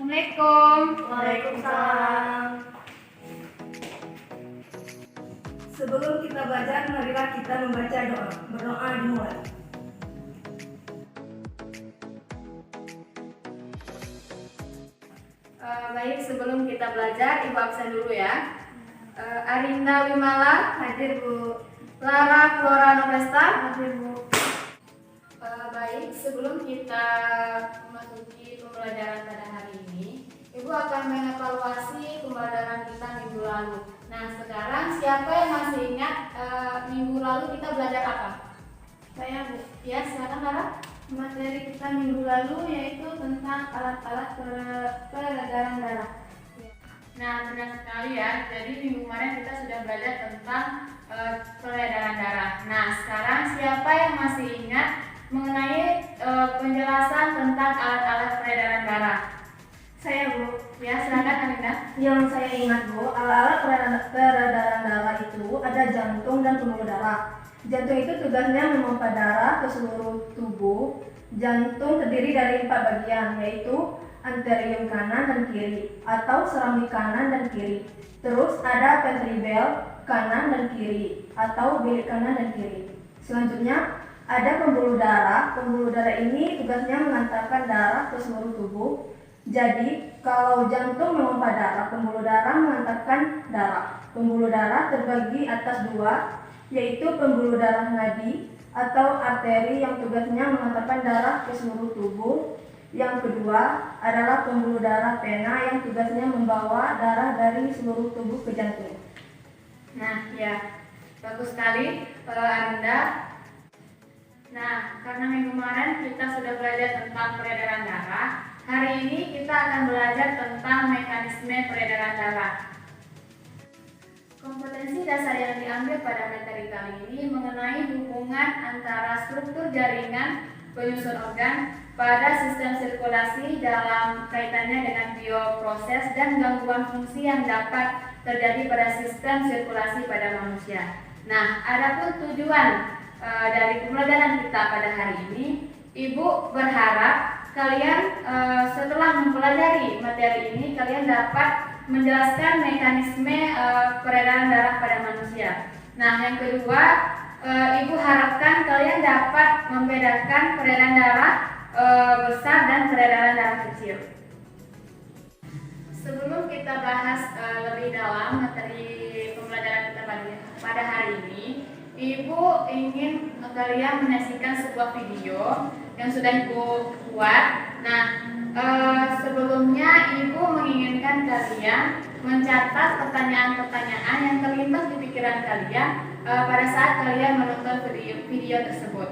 Assalamualaikum. Waalaikumsalam. Sebelum kita belajar, marilah kita membaca doa. Berdoa dimulai. Baik, sebelum kita belajar, Ibu absen dulu ya. Arinda Wimala, Hadir Bu. Lara Flora Novesta. Hadir Bu. Baik, sebelum kita memasuki pembelajaran pada hari ini, Ibu akan mengevaluasi pembelajaran kita minggu lalu. Nah, sekarang siapa yang masih ingat minggu lalu kita belajar apa? Saya Bu. Ya, silakan Lara. Materi kita minggu lalu yaitu tentang alat-alat peredaran darah. Nah, benar sekali ya. Jadi minggu kemarin kita sudah belajar tentang peredaran darah. Nah, sekarang siapa yang masih ingat mengenai penjelasan tentang alat-alat peredaran darah? Saya Bu. Ya, silakan Arinda. Yang saya ingat Bu, alat-alat peredaran darah itu ada jantung dan pembuluh darah. Jantung itu tugasnya memompa darah ke seluruh tubuh. Jantung terdiri dari 4 bagian, yaitu anterium kanan dan kiri atau serambi kanan dan kiri. Terus ada ventribel kanan dan kiri atau bilik kanan dan kiri. Selanjutnya ada pembuluh darah. Pembuluh darah ini tugasnya mengantarkan darah ke seluruh tubuh. Jadi kalau jantung memompa darah, pembuluh darah mengantarkan darah. Pembuluh darah terbagi atas 2, yaitu pembuluh darah nadi atau arteri yang tugasnya mengantarkan darah ke seluruh tubuh. Yang kedua adalah pembuluh darah vena yang tugasnya membawa darah dari seluruh tubuh ke jantung. Nah, ya, bagus sekali Arinda. Nah, karena minggu kemarin kita sudah belajar tentang peredaran darah, hari ini kita akan belajar tentang mekanisme peredaran darah. Kompetensi dasar yang diambil pada materi kali ini mengenai hubungan antara struktur jaringan penyusun organ pada sistem sirkulasi dalam kaitannya dengan bioproses dan gangguan fungsi yang dapat terjadi pada sistem sirkulasi pada manusia. Nah, adapun tujuan dari pembelajaran kita pada hari ini, Ibu berharap kalian setelah mempelajari materi ini, kalian dapat menjelaskan mekanisme peredaran darah pada manusia. Nah, yang kedua, Ibu harapkan kalian dapat membedakan peredaran darah besar dan peredaran darah kecil. Sebelum kita bahas lebih dalam materi pembelajaran kita pada hari ini, Ibu ingin kalian menyaksikan sebuah video yang sudah Ibu buat. Nah, sebelumnya Ibu menginginkan kalian mencatat pertanyaan-pertanyaan yang terlintas di pikiran kalian pada saat kalian menonton video tersebut.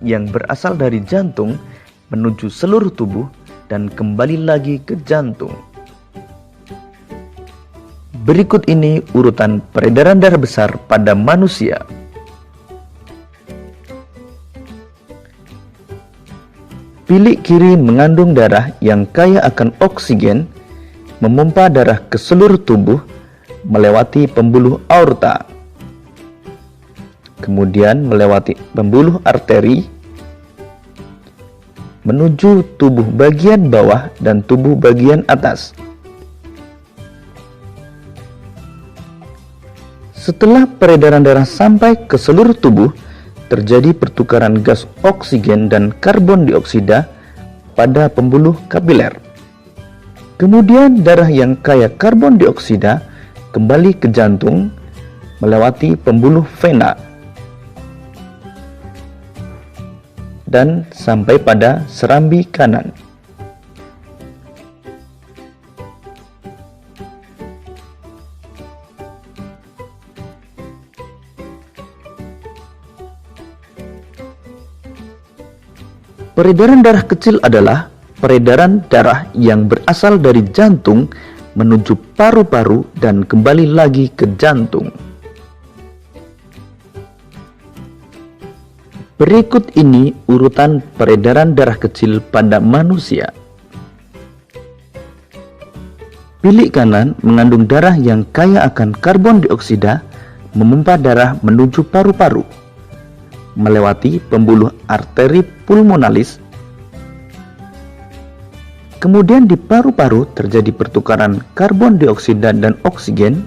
Yang berasal dari jantung menuju seluruh tubuh dan kembali lagi ke jantung. Berikut ini urutan peredaran darah besar pada manusia. Bilik kiri mengandung darah yang kaya akan oksigen, memompa darah ke seluruh tubuh melewati pembuluh aorta, kemudian melewati pembuluh arteri, menuju tubuh bagian bawah dan tubuh bagian atas. Setelah peredaran darah sampai ke seluruh tubuh, terjadi pertukaran gas oksigen dan karbon dioksida pada pembuluh kapiler. Kemudian darah yang kaya karbon dioksida kembali ke jantung melewati pembuluh vena dan sampai pada serambi kanan. Peredaran darah kecil adalah peredaran darah yang berasal dari jantung menuju paru-paru dan kembali lagi ke jantung. Berikut ini urutan peredaran darah kecil pada manusia. Bilik kanan mengandung darah yang kaya akan karbon dioksida, memompa darah menuju paru-paru, melewati pembuluh arteri pulmonalis, Kemudian di paru-paru terjadi pertukaran karbon dioksida dan oksigen.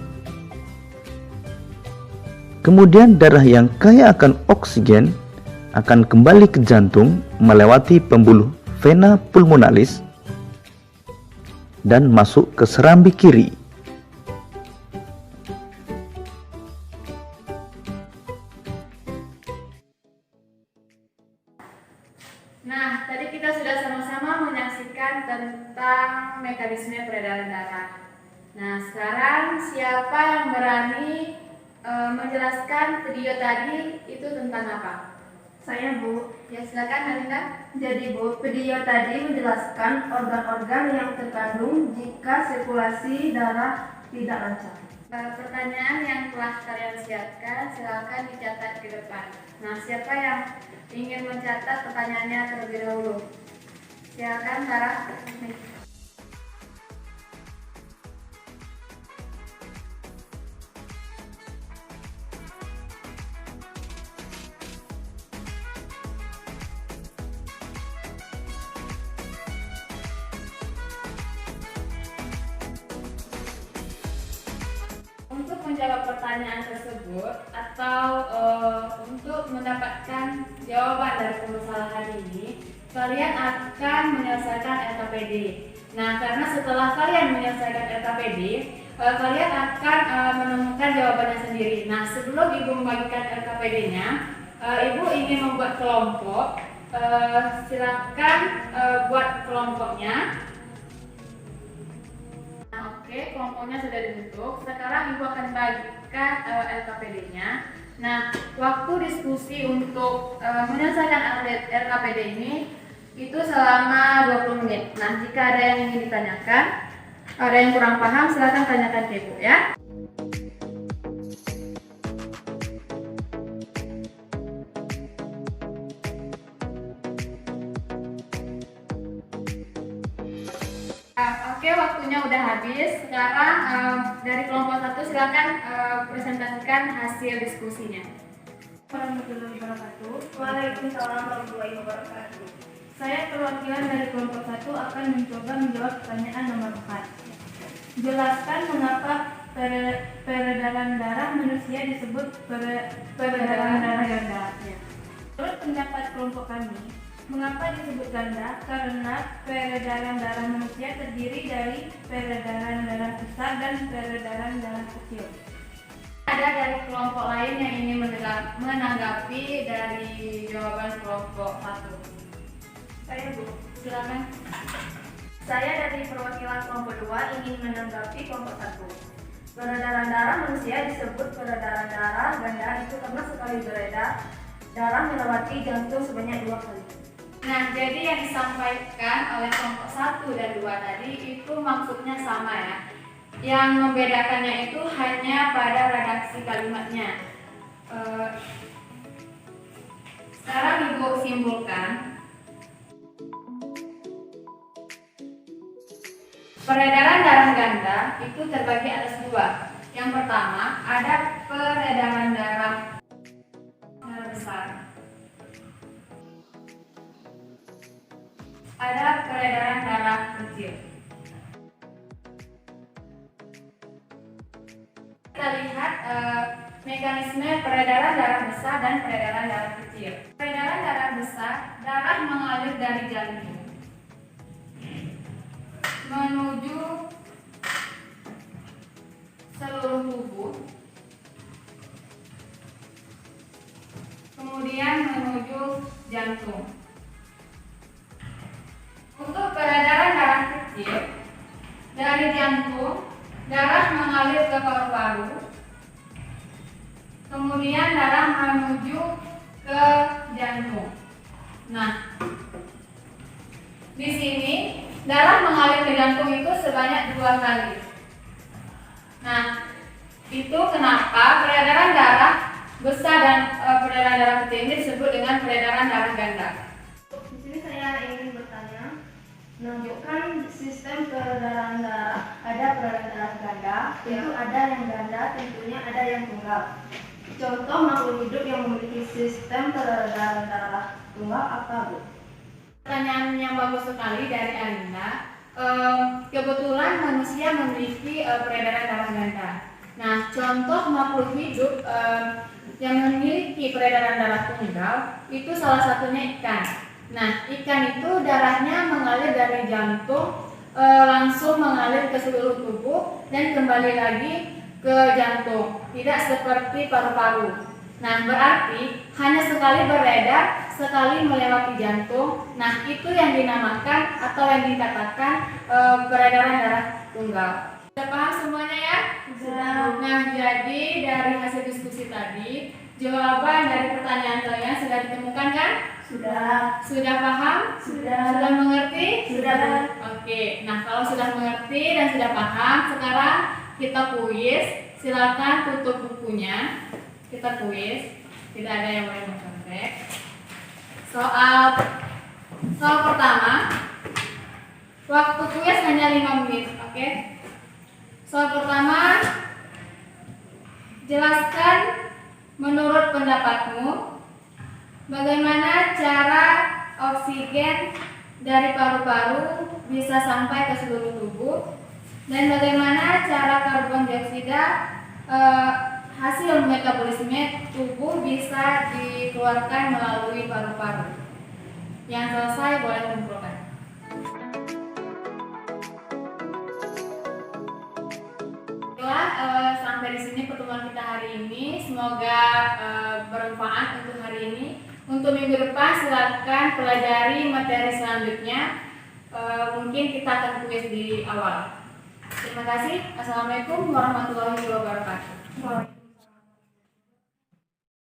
Kemudian darah yang kaya akan oksigen akan kembali ke jantung melewati pembuluh vena pulmonalis dan masuk ke serambi kiri. Nah, tadi kita sudah sama-sama menyaksikan tentang mekanisme peredaran darah. Nah, sekarang siapa yang berani menjelaskan video tadi itu tentang apa? Saya, Bu. Ya, silakan Arinda. Jadi, Bu, video tadi menjelaskan organ-organ yang terkandung jika sirkulasi darah tidak lancar. Pertanyaan yang telah kalian siapkan silakan dicatat ke depan. Nah, siapa yang ingin mencatat pertanyaannya terlebih dahulu? Silakan, Sarah. Untuk menjawab pertanyaan tersebut atau untuk mendapatkan jawaban dari permasalahan ini, kalian akan menyelesaikan LKPD. Nah, karena setelah kalian menyelesaikan LKPD, kalian akan menemukan jawabannya sendiri. Nah, sebelum Ibu membagikan LKPD-nya, Ibu ingin membuat kelompok. Silakan buat kelompoknya. Oke, kelompoknya sudah dibentuk. Sekarang Ibu akan bagikan LKPD-nya. Nah, waktu diskusi untuk menyelesaikan LKPD ini itu selama 20 menit. Nah, jika ada yang ingin ditanyakan, ada yang kurang paham, silakan tanyakan ke Ibu ya. Oke, waktunya udah habis. Sekarang dari kelompok 1 silakan presentasikan hasil diskusinya. Warahmatullahi wabarakatuh. Waalaikumsalam warahmatullahi wabarakatuh. Saya perwakilan dari kelompok 1 akan mencoba menjawab pertanyaan nomor 4. Jelaskan mengapa peredaran darah manusia disebut peredaran darah ganda. Menurut pendapat kelompok kami, mengapa disebut ganda? Karena peredaran darah manusia terdiri dari peredaran darah besar dan peredaran darah kecil. Ada dari kelompok lain yang ingin menanggapi dari jawaban kelompok 1. Saya, Bu. Silakan. Saya dari perwakilan kelompok 2 ingin menanggapi kelompok 1. Peredaran darah manusia disebut peredaran darah ganda itu karena sekali beredar, darah melewati jantung sebanyak 2 kali. Nah, jadi yang disampaikan oleh kelompok 1 dan 2 tadi itu maksudnya sama ya. Yang membedakannya itu hanya pada redaksi kalimatnya. Sekarang Ibu simpulkan. Peredaran darah ganda itu terbagi atas 2. Yang pertama, ada peredaran darah besar. Ada peredaran darah kecil. Kita lihat mekanisme peredaran darah besar dan peredaran darah kecil. Peredaran darah besar, darah mengalir dari jantung menuju seluruh tubuh, kemudian menuju jantung. Untuk peredaran darah kecil, dari jantung, darah mengalir ke paru-paru, kemudian darah menuju ke jantung. Nah, di sini darah mengalir ke jantung itu sebanyak 2 kali. Nah, itu kenapa peredaran darah besar dan peredaran darah kecil ini disebut dengan peredaran darah ganda. Di sini saya ingin bertanya, menunjukkan sistem peredaran darah. Ada peredaran darah ganda, tentu ada yang ganda, tentunya ada yang tunggal. Contoh makhluk hidup yang memiliki sistem peredaran darah tunggal apa, Bu? Pertanyaan yang bagus sekali dari Alinda. kebetulan manusia memiliki peredaran darah ganda. Nah, contoh makhluk hidup yang memiliki peredaran darah tunggal itu salah satunya ikan. Nah, ikan itu darahnya mengalir dari jantung langsung mengalir ke seluruh tubuh dan kembali lagi ke jantung, tidak seperti paru-paru. Nah, berarti hanya sekali beredar, sekali melewati jantung. Nah, itu yang dinamakan atau yang dikatakan peredaran darah tunggal. Sudah paham semuanya ya? Sudah. Nah, jadi dari hasil diskusi tadi, jawaban dari pertanyaan kalian sudah ditemukan kan? Sudah. Sudah paham? Sudah. Sudah mengerti? Sudah. Oke, nah kalau sudah mengerti dan sudah paham, sekarang kita kuis. Silakan tutup bukunya. Kita kuis. Tidak ada yang boleh mencontek. Soal pertama. Waktu kuis hanya 5 menit, oke? Soal pertama, jelaskan menurut pendapatmu bagaimana cara oksigen dari paru-paru bisa sampai ke seluruh tubuh dan bagaimana cara karbon dioksida hasil metabolisme tubuh bisa dikeluarkan melalui paru-paru. Yang selesai boleh kumpulkan. Sampai di sini pertemuan kita hari ini. Semoga bermanfaat untuk hari ini. Untuk minggu depan silakan pelajari materi selanjutnya. Mungkin kita akan kuis di awal. Terima kasih. Assalamualaikum warahmatullahi wabarakatuh.